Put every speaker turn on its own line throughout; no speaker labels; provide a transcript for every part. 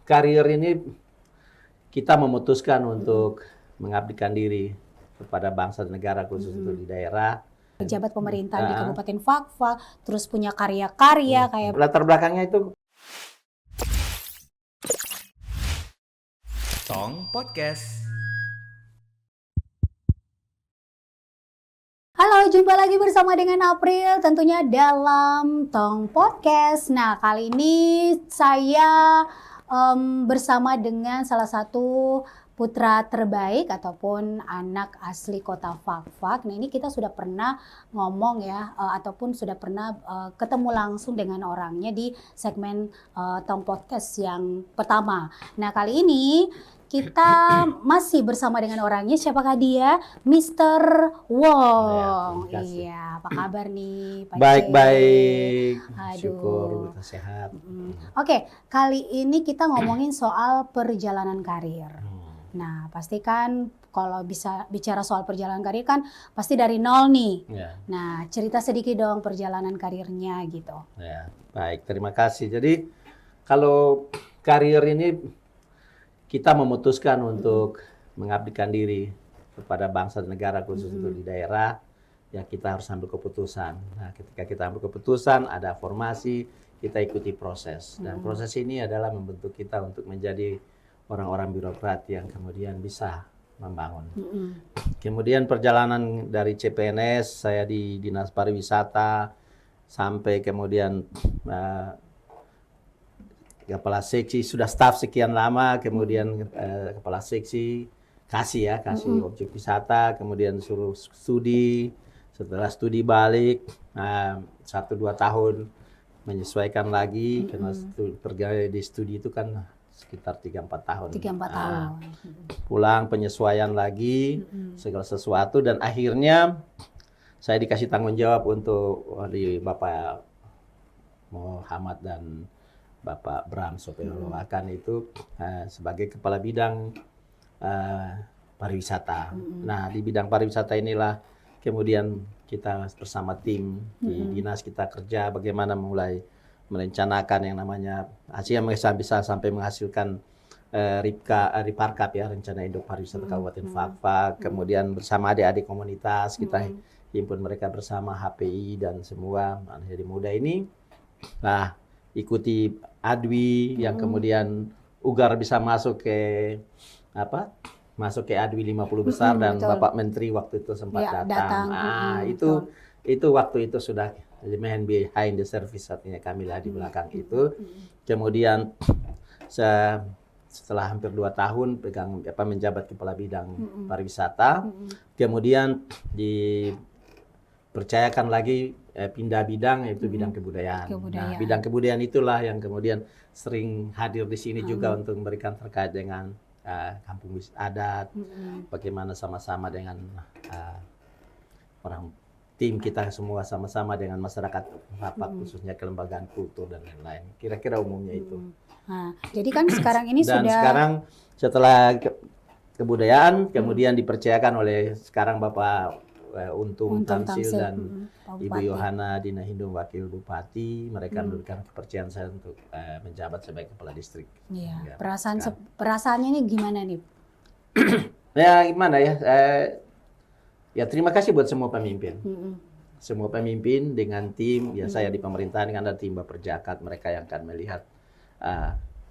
karir ini kita memutuskan untuk mengabdikan diri kepada bangsa dan negara, khusus untuk di daerah.
Pejabat pemerintahan di Kabupaten Fakfak, terus punya karya-karya kayak
latar belakangnya itu.
Tong Podcast.
Halo, jumpa lagi bersama dengan April tentunya dalam Tong Podcast. Nah, kali ini saya bersama dengan salah satu putra terbaik ataupun anak asli kota Fakfak. Nah, ini kita sudah pernah ngomong ya, ataupun sudah pernah ketemu langsung dengan orangnya di segmen Tong Podcast yang pertama. Nah, kali ini kita masih bersama dengan orangnya. Siapakah dia? Mr. Wong. Iya, apa kabar nih Pak?
Baik-baik.
Aduh.
Syukur kita sehat.
Oke, kali ini kita ngomongin soal perjalanan karir. Nah, pasti kan kalau bisa bicara soal perjalanan karir kan pasti dari nol nih.
Ya.
Nah, cerita sedikit dong perjalanan karirnya gitu.
Ya, baik. Terima kasih. Jadi kalau karir ini kita memutuskan untuk mengabdikan diri kepada bangsa dan negara, khusus untuk di daerah, ya kita harus ambil keputusan. Nah, ketika kita ambil keputusan, ada formasi, kita ikuti proses. Dan proses ini adalah membentuk kita untuk menjadi orang-orang birokrat yang kemudian bisa membangun. Kemudian perjalanan dari CPNS, saya di Dinas Pariwisata, sampai kemudian kepala seksi, sudah staf sekian lama, kemudian kepala seksi kasih objek wisata, kemudian suruh studi, setelah studi balik 1-2 tahun menyesuaikan lagi, karena pergi di studi itu kan sekitar 3-4 tahun.
3-4 tahun.
Pulang penyesuaian lagi, segala sesuatu, dan akhirnya saya dikasih tanggung jawab untuk di Bapak Muhammad dan Bapak Bram Sopeloloakan itu sebagai kepala bidang pariwisata. Nah, di bidang pariwisata inilah kemudian kita bersama tim di dinas kita kerja bagaimana mulai merencanakan yang namanya hasilnya bisa sampai menghasilkan Riparkap ya, Rencana Induk Pariwisata Kabupaten Fakfak. Kemudian bersama adik-adik komunitas kita himpun mereka bersama HPI dan semua jadi muda ini. Nah, ikuti ADWI yang kemudian Ugar bisa masuk ke ADWI 50 besar dan
betul.
Bapak Menteri waktu itu sempat datang. Itu waktu itu sudah man behind the service, artinya kamilah di belakang itu. Kemudian setelah hampir 2 tahun menjabat kepala bidang pariwisata, kemudian dipercayakan lagi pindah bidang, yaitu bidang kebudayaan. Nah, bidang kebudayaan itulah yang kemudian sering hadir di sini juga untuk memberikan terkait dengan kampung adat, bagaimana sama-sama dengan orang tim kita semua sama-sama dengan masyarakat Fakfak, khususnya kelembagaan kultur dan lain-lain. Kira-kira umumnya itu.
Nah, jadi kan sekarang ini
dan
sudah
sekarang setelah kebudayaan kemudian dipercayakan oleh sekarang Bapak Untung Tamsil dan Ibu Yohana Dina Hindung Wakil Bupati, mereka memberikan kepercayaan saya untuk menjabat sebagai kepala distrik.
Iya. Perasaannya ini gimana nih?
Ya gimana ya? Ya terima kasih buat semua pemimpin. Semua pemimpin dengan tim, ya saya di pemerintahan kan ada tim Baperjakat, mereka yang akan melihat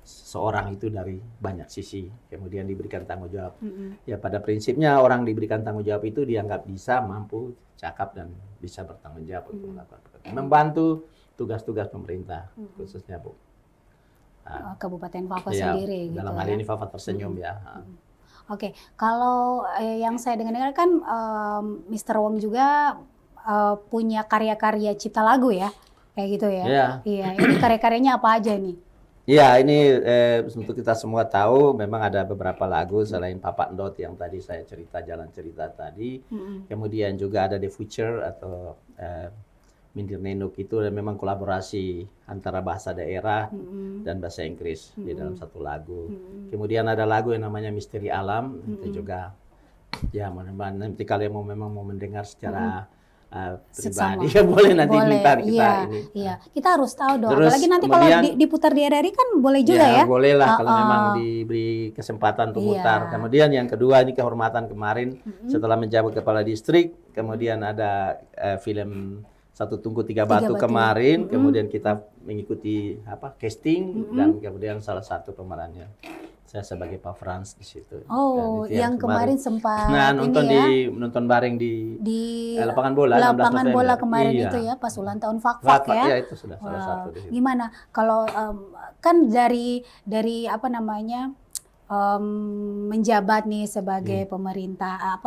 seorang itu dari banyak sisi, kemudian diberikan tanggung jawab. Ya pada prinsipnya orang diberikan tanggung jawab itu dianggap bisa, mampu, cakap, dan bisa bertanggung jawab untuk melakukan pekerjaan. Membantu tugas-tugas pemerintah, khususnya Bu.
Kabupaten Fakfak
Ya,
sendiri.
dalam
gitu
hal ini Fakfak tersenyum ya.
Oke, kalau yang saya dengar kan Mr. Wong juga punya karya-karya cipta lagu ya, kayak gitu ya. Iya, ini karya-karyanya apa aja nih?
Iya, ini untuk kita semua tahu memang ada beberapa lagu selain Papa Ndot yang tadi saya cerita, jalan cerita tadi. Kemudian juga ada The Future atau Mindir Nenuk, itu memang kolaborasi antara bahasa daerah dan bahasa Inggris di dalam satu lagu. Kemudian ada lagu yang namanya Misteri Alam, itu juga ya nanti kalau memang mau mendengar secara
Sesama.
pribadi. Ya boleh nanti minta kita
iya,
ini.
Iya, kita harus tahu dong.
Terus
Apalagi nanti kalau
kemudian
diputar di RRI kan boleh juga ya.
boleh lah kalau
Uh-uh.
memang diberi kesempatan untuk
Iya.
mutar. Kemudian yang kedua ini kehormatan kemarin setelah menjabat kepala distrik, kemudian ada film Satu Tungku Tiga Batu kemarin, kemudian kita mengikuti casting dan kemudian salah satu pemerannya saya sebagai Pak Frans di situ.
Oh,
Dan itu
yang kemarin sempat
nonton
ini ya,
nonton bareng di
lapangan
bola 16
lapangan bola
November.
kemarin
Iya.
itu ya, pas ulang tahun Fak-Fak ya.
Iya, itu sudah salah
Wow.
satu di situ.
Gimana kalau kan dari apa namanya menjabat nih sebagai pemerintah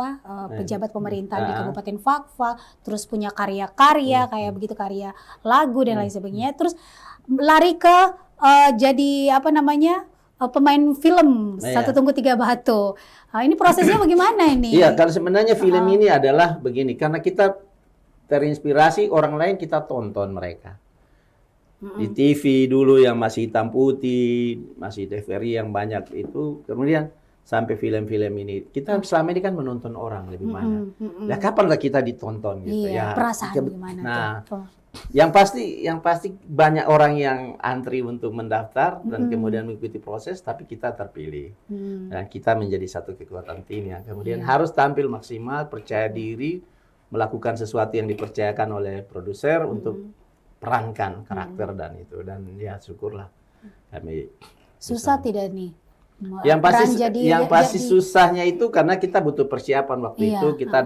pejabat pemerintah di Kabupaten Fak-Fak, terus punya karya-karya kayak begitu, karya lagu dan lain sebagainya, terus lari ke jadi apa namanya pemain film Satu Tungku Tiga Batu. Nah, ini prosesnya bagaimana ini?
Iya, kalau sebenarnya film ini adalah begini, karena kita terinspirasi orang lain, kita tonton mereka. Di TV dulu yang masih hitam putih, masih TVRI yang banyak itu, kemudian sampai film-film ini. Kita selama ini kan menonton orang lebih banyak. Ya kapanlah kita ditonton gitu
iya,
ya.
perasaan gimana
Nah,
tuh?
yang pasti banyak orang yang antri untuk mendaftar dan kemudian mengikuti proses, tapi kita terpilih. Dan kita menjadi satu kekuatan tim yang kemudian harus tampil maksimal, percaya diri, melakukan sesuatu yang dipercayakan oleh produser untuk perankan karakter dan itu. Dan ya syukurlah kami
susah tidak nih?
Yang pasti susahnya itu karena kita butuh persiapan waktu itu. Kita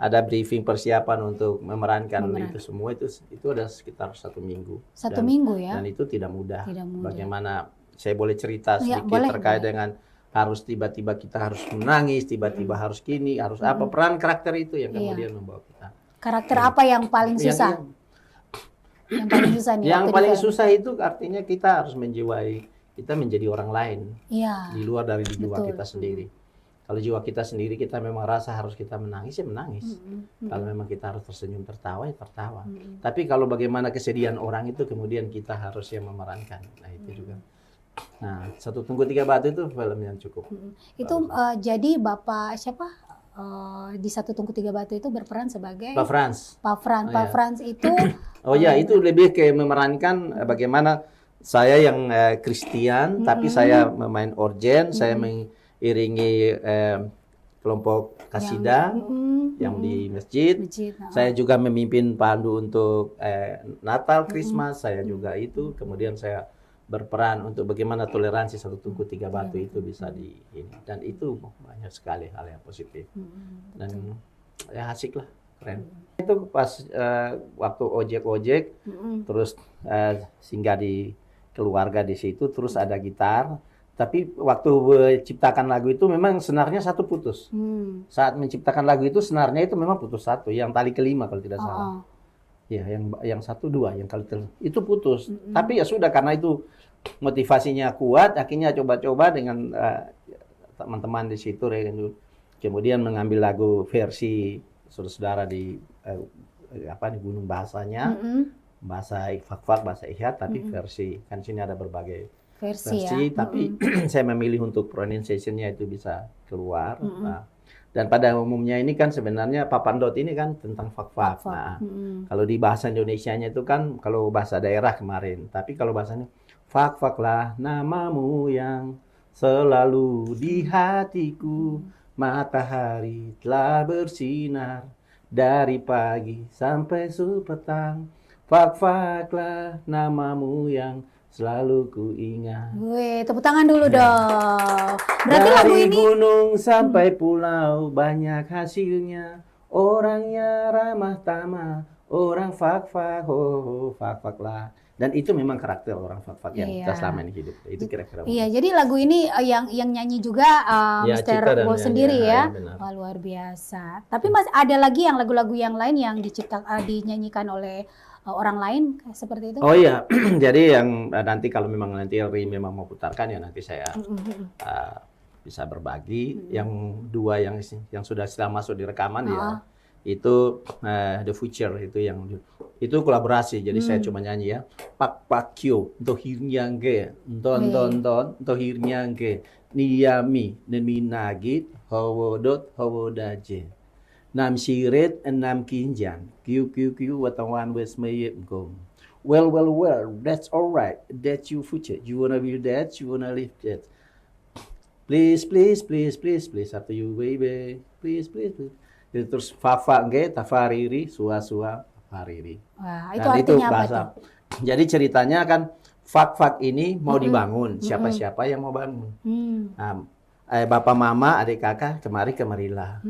ada briefing persiapan untuk memerankan itu semua, itu ada sekitar 1 minggu.
Minggu ya?
Dan itu tidak mudah.
Tidak mudah.
Bagaimana saya boleh cerita sedikit terkait dengan harus tiba-tiba kita harus menangis, tiba-tiba harus gini, harus apa, peran karakter itu yang kemudian membawa kita.
Karakter apa yang paling susah? Yang paling susah nih.
Yang paling susah itu artinya kita harus kita menjadi orang lain.
Iya.
Di luar dari jiwa kita sendiri. Kalau jiwa kita sendiri kita memang rasa harus kita menangis, ya menangis. Kalau memang kita harus tersenyum, tertawa, ya tertawa. Tapi kalau bagaimana kesedihan orang itu kemudian kita harus yang memerankan. Nah itu juga. Nah, Satu Tungku Tiga Batu itu film yang cukup.
Itu jadi Bapak siapa? Di Satu Tungku Tiga Batu itu berperan sebagai
Pak Frans.
Pak Frans itu
itu lebih kayak memerankan bagaimana saya yang Kristen, tapi saya memain orgen, saya mengiringi kelompok kasida yang di masjid. Saya juga memimpin pandu untuk Natal, Christmas, saya juga itu. Kemudian saya berperan untuk bagaimana toleransi Satu Tungku Tiga Batu itu bisa dan itu banyak sekali hal yang positif. Dan ya asik lah, keren. Itu pas waktu ojek terus singgah di keluarga di situ, terus ada gitar. Tapi waktu menciptakan lagu itu memang senarnya satu putus. Saat menciptakan lagu itu senarnya itu memang putus satu, yang tali kelima kalau tidak salah. Ya, yang 1, 2, yang kali itu putus. Tapi ya sudah, karena itu motivasinya kuat, akhirnya coba-coba dengan teman-teman di situ, kemudian mengambil lagu versi saudara-saudara di gunung bahasanya, bahasa Fak-Fak, bahasa Ihyat, tapi versi kan sini ada berbagai versi ya? Tapi saya memilih untuk pronunciation-nya itu bisa keluar. Nah, dan pada umumnya ini kan sebenarnya Papandot ini kan tentang Fak-Fak. Nah, kalau di bahasa Indonesianya itu kan kalau bahasa daerah kemarin, tapi kalau bahasanya Fak-Faklah namamu yang selalu di hatiku, matahari telah bersinar dari pagi sampai petang. Fak-Faklah namamu yang selalu ku ingat.
Wih, tepuk tangan dulu dong. Berarti
dari
lagu ini
gunung sampai pulau banyak hasilnya. Orangnya ramah tamah, orang Fak-Fak, Fak-Faklah. Dan itu memang karakter orang Fak-Fak yang kita selama ini hidup. Itu kira-kira.
Iya, jadi lagu ini yang nyanyi juga Mr. Bo sendiri ya. Wah, luar biasa. Tapi masih ada lagi yang lagu-lagu yang lain yang dinyanyikan oleh orang lain seperti itu? Oh
iya, jadi yang nanti kalau memang nanti Ri memang mau putarkan ya nanti saya bisa berbagi. Yang 2 yang sudah masuk di rekaman ya itu The Future itu kolaborasi. Jadi saya cuma nyanyi ya. Pak Pakyo, Tohirnyangge, Ton Tohirnyangge, Niyami, Neminagit, Howodot, Howodaje. Nam siret and nam kinjan. Q watawan wes mayep gom. Well, that's all right. That's your future. You wanna be that, you wanna live that. Please, after you, baby. Please. Jadi terus fafa nge, tafariri, sua, fariri.
Wah, itu
Dan itu
artinya apa
bahasa.
tuh?
Jadi ceritanya kan fak ini mau dibangun. Siapa-siapa yang mau bangun. Nah, bapak, mama, adik, kakak, kemarilah.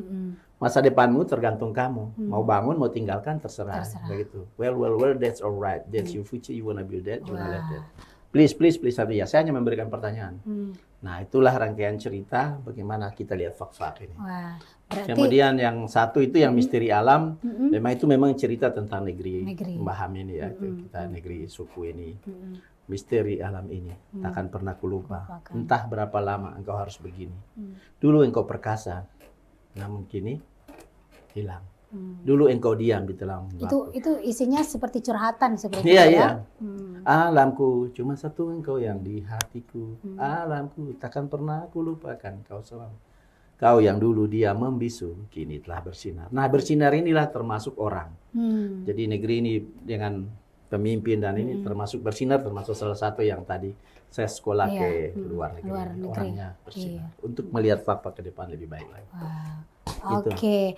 Masa depanmu tergantung kamu. Mau bangun, mau tinggalkan, terserah. Begitu. Well, that's all right. That's your future. You wanna build that, you wanna live that. Please, ya. Saya hanya memberikan pertanyaan. Nah, itulah rangkaian cerita bagaimana kita lihat fak ini.
Wah, berarti...
Kemudian yang satu itu yang misteri alam. Memang cerita tentang negeri. Mbaham ini ya. Kita negeri suku ini. Misteri alam ini. Takkan pernah kulupa. Entah berapa lama engkau harus begini. Dulu engkau perkasa. Namun kini hilang. Dulu engkau diam di dalam
itu isinya seperti curhatan seperti
iya,
itu
iya.
ya.
Alamku cuma satu engkau yang di hatiku. Alamku takkan pernah aku lupakan kau selalu. Kau yang dulu dia membisu kini telah bersinar. Nah, bersinar inilah termasuk orang. Jadi negeri ini dengan pemimpin dan ini termasuk bersinar, termasuk salah satu yang tadi saya sekolah ke luar negeri. Orangnya bersinar untuk melihat fakta ke depan lebih baik lagi.
Oke.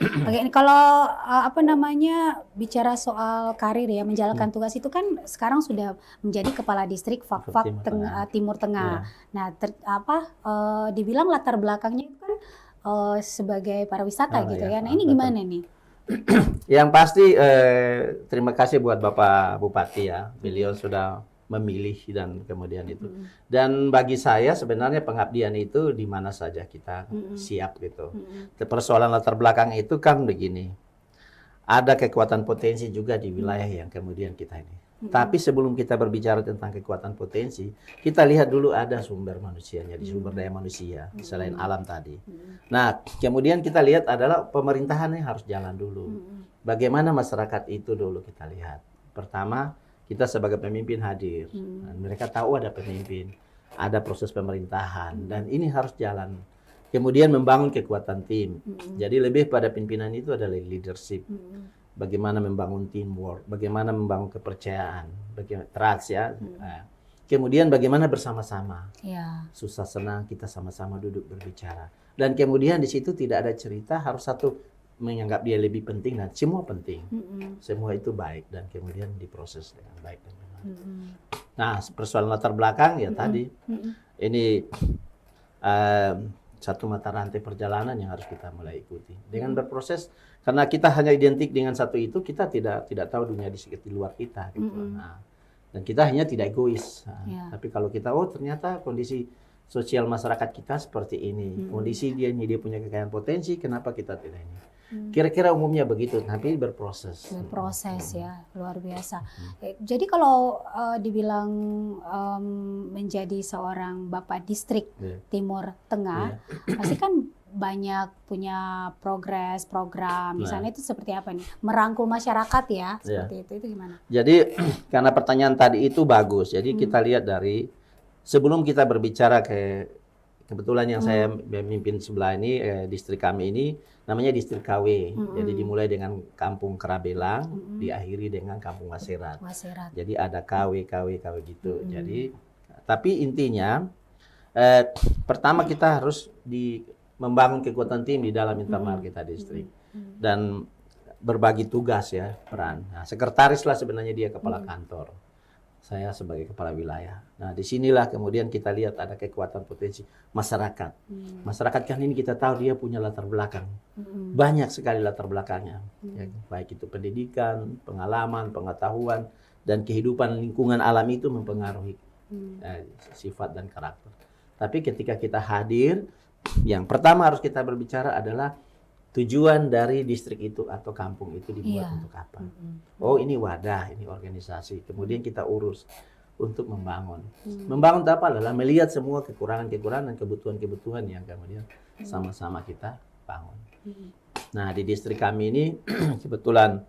Kalau bicara soal karir ya, menjalankan tugas itu kan sekarang sudah menjadi kepala distrik Fak-Fak Timur Tengah. Nah, dibilang latar belakangnya itu kan sebagai pariwisata gitu ya. Nah, ini gimana nih?
Yang pasti terima kasih buat Bapak Bupati ya. Beliau sudah memilih dan kemudian itu. Dan bagi saya sebenarnya pengabdian itu di mana saja kita siap gitu. Persoalan latar belakang itu kan begini. Ada kekuatan potensi juga di wilayah yang kemudian kita ini. Tapi sebelum kita berbicara tentang kekuatan potensi, kita lihat dulu ada sumber manusianya, di sumber daya manusia selain alam tadi. Nah, kemudian kita lihat adalah pemerintahannya harus jalan dulu. Bagaimana masyarakat itu dulu kita lihat. Pertama, kita sebagai pemimpin hadir. Dan mereka tahu ada pemimpin, ada proses pemerintahan, dan ini harus jalan. Kemudian membangun kekuatan tim. Jadi lebih pada pimpinan itu adalah leadership. Bagaimana membangun teamwork, bagaimana membangun kepercayaan, bagaimana trust ya. Nah, kemudian bagaimana bersama-sama. Susah senang kita sama-sama duduk berbicara. Dan kemudian di situ tidak ada cerita harus satu menganggap dia lebih penting dan semua penting. Semua itu baik dan kemudian diproses dengan baik dan benar. Nah, persoalan latar belakang ya tadi ini satu mata rantai perjalanan yang harus kita mulai ikuti dengan berproses. Karena kita hanya identik dengan satu itu, kita tidak tahu dunia di luar kita. Gitu. Nah, dan kita hanya tidak egois. Nah, tapi kalau kita, ternyata kondisi sosial masyarakat kita seperti ini. Kondisi dia punya kekayaan potensi, kenapa kita tidak ini? Kira-kira umumnya begitu, tapi berproses.
Berproses ya, luar biasa. Jadi kalau dibilang menjadi seorang Bapak Distrik Timur Tengah, pasti kan banyak punya program, misalnya itu seperti apa nih? Merangkul masyarakat ya, seperti itu gimana?
Jadi karena pertanyaan tadi itu bagus, jadi kita lihat dari sebelum kita berbicara kebetulan yang saya memimpin sebelah ini, distrik kami ini namanya distrik KW, jadi dimulai dengan Kampung Kerabelang, diakhiri dengan Kampung Waserat. Jadi ada KW gitu. Jadi tapi intinya pertama kita harus membangun kekuatan tim di dalam internal kita distrik dan berbagi tugas ya, peran. Nah, sekretaris lah sebenarnya dia kepala kantor. Saya sebagai kepala wilayah. Nah, disinilah kemudian kita lihat ada kekuatan potensi masyarakat. Masyarakat kan ini kita tahu dia punya latar belakang. Banyak sekali latar belakangnya. Ya, baik itu pendidikan, pengalaman, pengetahuan, dan kehidupan lingkungan alam itu mempengaruhi sifat dan karakter. Tapi ketika kita hadir, yang pertama harus kita berbicara adalah tujuan dari distrik itu atau kampung itu dibuat untuk apa? Oh, ini wadah, ini organisasi. Kemudian kita urus untuk membangun. Membangun apa adalah melihat semua kekurangan-kekurangan dan kebutuhan-kebutuhan yang kemudian sama-sama kita bangun. Nah, di distrik kami ini kebetulan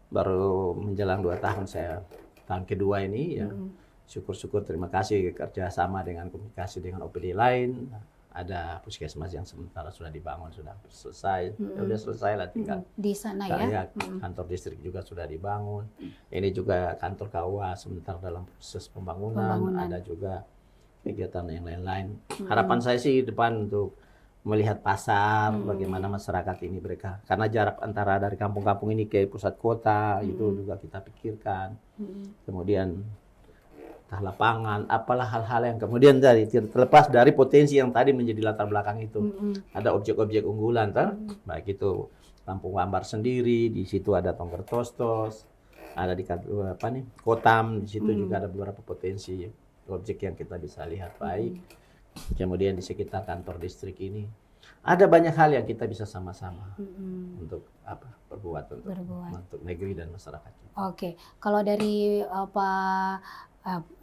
baru menjelang 2 tahun saya tahun kedua ini ya. Syukur-syukur terima kasih kerjasama dengan komunikasi dengan OPD lain. ada puskesmas yang sementara sudah dibangun, sudah selesai. Ya udah selesai lah, tinggal
Di sana ya.
kantor distrik juga sudah dibangun. Ini juga kantor KUA sebentar dalam proses pembangunan. Ada juga kegiatan yang lain-lain. Harapan saya sih depan untuk melihat pasar, bagaimana masyarakat ini mereka. Karena jarak antara dari kampung-kampung ini ke pusat kota itu juga kita pikirkan. Kemudian entah lapangan, apalah hal-hal yang kemudian terlepas dari potensi yang tadi menjadi latar belakang itu. Ada objek-objek unggulan, baik itu Kampung Wambar sendiri, di situ ada Tongger Tostos, ada di Kotam, di situ juga ada beberapa potensi objek yang kita bisa lihat baik. Kemudian di sekitar kantor distrik ini ada banyak hal yang kita bisa sama-sama untuk berbuat untuk negeri dan masyarakat.
Oke, kalau dari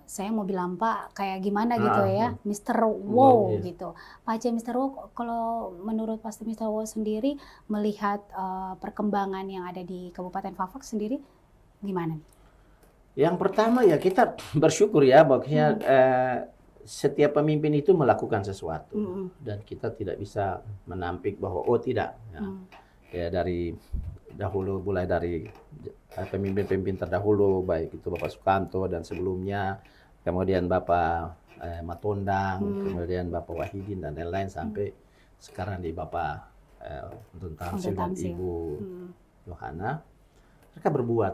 saya mau bilang Pak kayak gimana gitu ya, Mr. Wow gitu. Pak Aceh Mr. Wow, kalau menurut pasti Mr. Wow sendiri melihat perkembangan yang ada di Kabupaten Fafak sendiri gimana?
Yang pertama ya kita bersyukur ya bahwasanya setiap pemimpin itu melakukan sesuatu dan kita tidak bisa menampik bahwa tidak. Ya dari dahulu mulai dari pemimpin-pemimpin terdahulu baik itu Bapak Sukanto dan sebelumnya, kemudian Bapak Matondang, kemudian Bapak Wahidin dan lain-lain sampai sekarang di Bapak Tun Tamsil dan Ibu Yohana, mereka berbuat.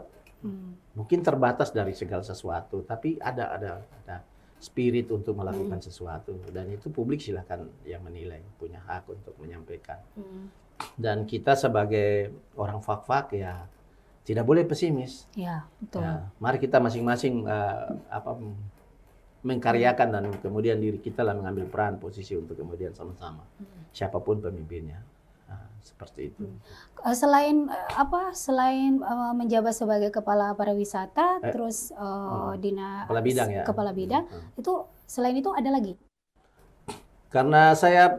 Mungkin terbatas dari segala sesuatu, tapi ada spirit untuk melakukan sesuatu dan itu publik silahkan yang menilai, punya hak untuk menyampaikan. Dan kita sebagai orang Fak-Fak ya tidak boleh pesimis.
Ya, betul.
Ya, mari kita masing-masing mengkaryakan dan kemudian diri kita lah mengambil peran posisi untuk kemudian sama-sama siapapun pemimpinnya. Seperti itu.
Selain menjabat sebagai kepala pariwisata, terus kepala bidang, itu selain itu ada lagi?
Karena saya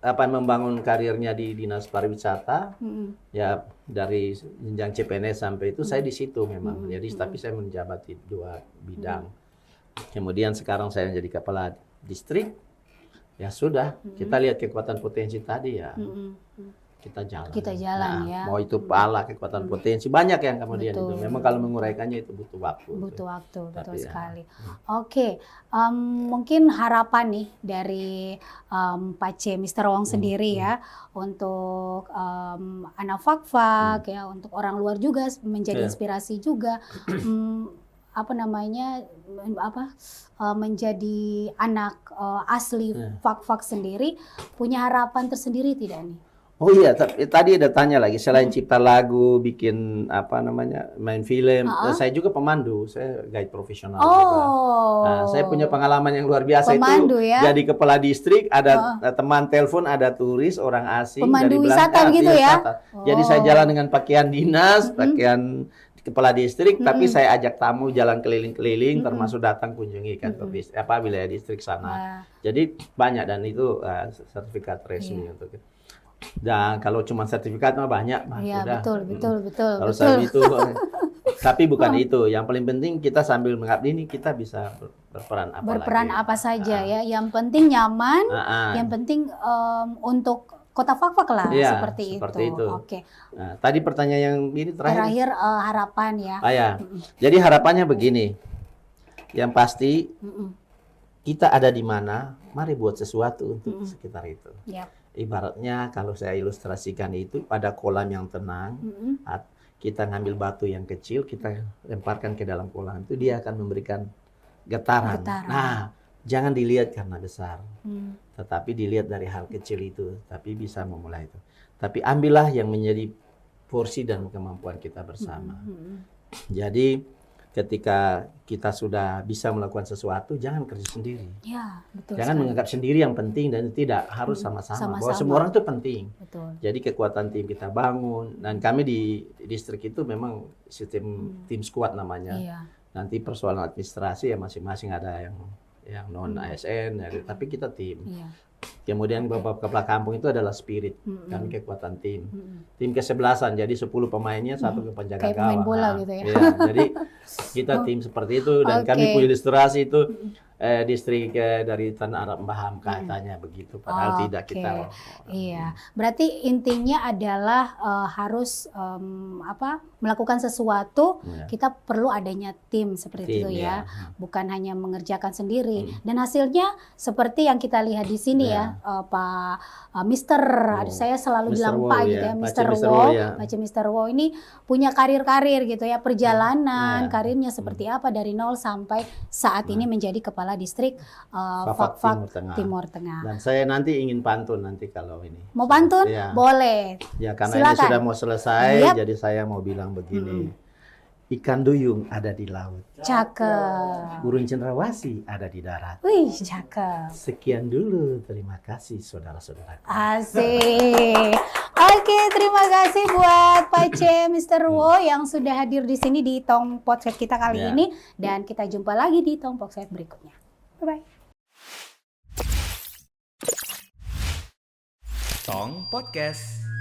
membangun karirnya di dinas pariwisata, ya dari jenjang CPNS sampai itu saya di situ memang. Jadi tapi saya menjabat di 2 bidang. Kemudian sekarang saya menjadi kepala distrik. Ya sudah, kita lihat kekuatan potensi tadi ya. Kita jalan ya. Mau itu pala kekuatan potensi banyak yang kemudian itu. Memang kalau menguraikannya itu butuh waktu.
Betul sekali. Oke, mungkin harapan nih dari Pak C, Mr. Wong sendiri ya untuk anak Fak-Fak ya, untuk orang luar juga menjadi inspirasi juga. Menjadi anak asli Fak-Fak sendiri, punya harapan tersendiri tidak nih?
Oh iya, tadi ada tanya lagi, selain cipta lagu, bikin main film, saya juga pemandu, saya guide profesional juga. Nah, saya punya pengalaman yang luar biasa
pemandu,
itu,
ya?
jadi kepala distrik, ada teman telepon, ada turis, orang asing
pemandu
dari
wisata gitu ya?
Jadi saya jalan dengan pakaian dinas, pakaian kepala distrik, tapi saya ajak tamu jalan keliling-keliling, termasuk datang kunjungi kantor wilayah distrik sana. Jadi banyak dan itu sertifikat resmi untuk itu. Dan kalau cuma sertifikat mah banyak,
ya, sudah. Betul.
Kalau saya itu, tapi bukan itu. Yang paling penting kita sambil mengabdi ini kita bisa berperan apa
saja ya. Yang penting nyaman, yang penting untuk Kota Fak-Fak lah,
ya,
seperti itu.
Oke. Nah, tadi pertanyaan yang ini
terakhir harapan ya.
Jadi harapannya begini. Yang pasti kita ada di mana, mari buat sesuatu untuk sekitar itu. Ibaratnya kalau saya ilustrasikan itu pada kolam yang tenang, kita ngambil batu yang kecil, kita lemparkan ke dalam kolam itu, dia akan memberikan getaran. Nah, jangan dilihat karena besar, tetapi dilihat dari hal kecil itu, tapi bisa memulai itu. Tapi ambillah yang menjadi porsi dan kemampuan kita bersama. Jadi ketika kita sudah bisa melakukan sesuatu, jangan kerja sendiri.
Ya, betul.
Jangan menganggap sendiri yang penting dan tidak, harus sama-sama. Bahwa semua orang itu penting.
Betul.
Jadi kekuatan tim kita bangun, dan kami di distrik itu memang sistem tim squad namanya. Nanti persoalan administrasi ya masing-masing ada yang non ASN, tapi kita tim. Kemudian kepala kampung itu adalah spirit, kami kekuatan tim. Tim kesebelasan, jadi 10 pemainnya, 1 penjaga gawang.
Kayak pemain bola gitu ya.
Jadi kita tim seperti itu, dan kami punya ilustrasi itu. distrik dari Tanah Arab Baham katanya begitu, padahal tidak
Oke.
kita.
Iya, berarti intinya adalah harus melakukan sesuatu,
Ya,
kita perlu adanya tim seperti
tim,
itu ya,
ya.
bukan hanya mengerjakan sendiri. Dan hasilnya seperti yang kita lihat di sini ya, Pak Mister,
Oh,
saya selalu
Mr.
bilang
Wow,
Pak
ya.
gitu ya,
Pak
Mister
Mr.
Wow,
Wow, ya.
Pak Mister Wow ini punya karir-karir gitu ya, perjalanan
Ya.
karirnya seperti apa dari nol sampai saat ini menjadi kepala distrik
Fafak
Fak-Fak
Timur Tengah.
Timur Tengah.
Dan saya nanti ingin pantun nanti kalau ini.
Mau pantun?
Ya.
Boleh.
Ya, karena
Silakan.
ini sudah mau selesai,
Yap.
jadi saya mau bilang begini. Ikan duyung ada di laut,
Cakep.
burung cendrawasih ada di darat.
Wih, cakep.
Sekian dulu, terima kasih saudara-saudara.
Asik. Oke, terima kasih buat Pak C, Mr. Wo yang sudah hadir di sini di Tong Podcast kita kali
Ya.
ini. Dan kita jumpa lagi di Tong Podcast berikutnya. Bye-bye.
Tong Podcast.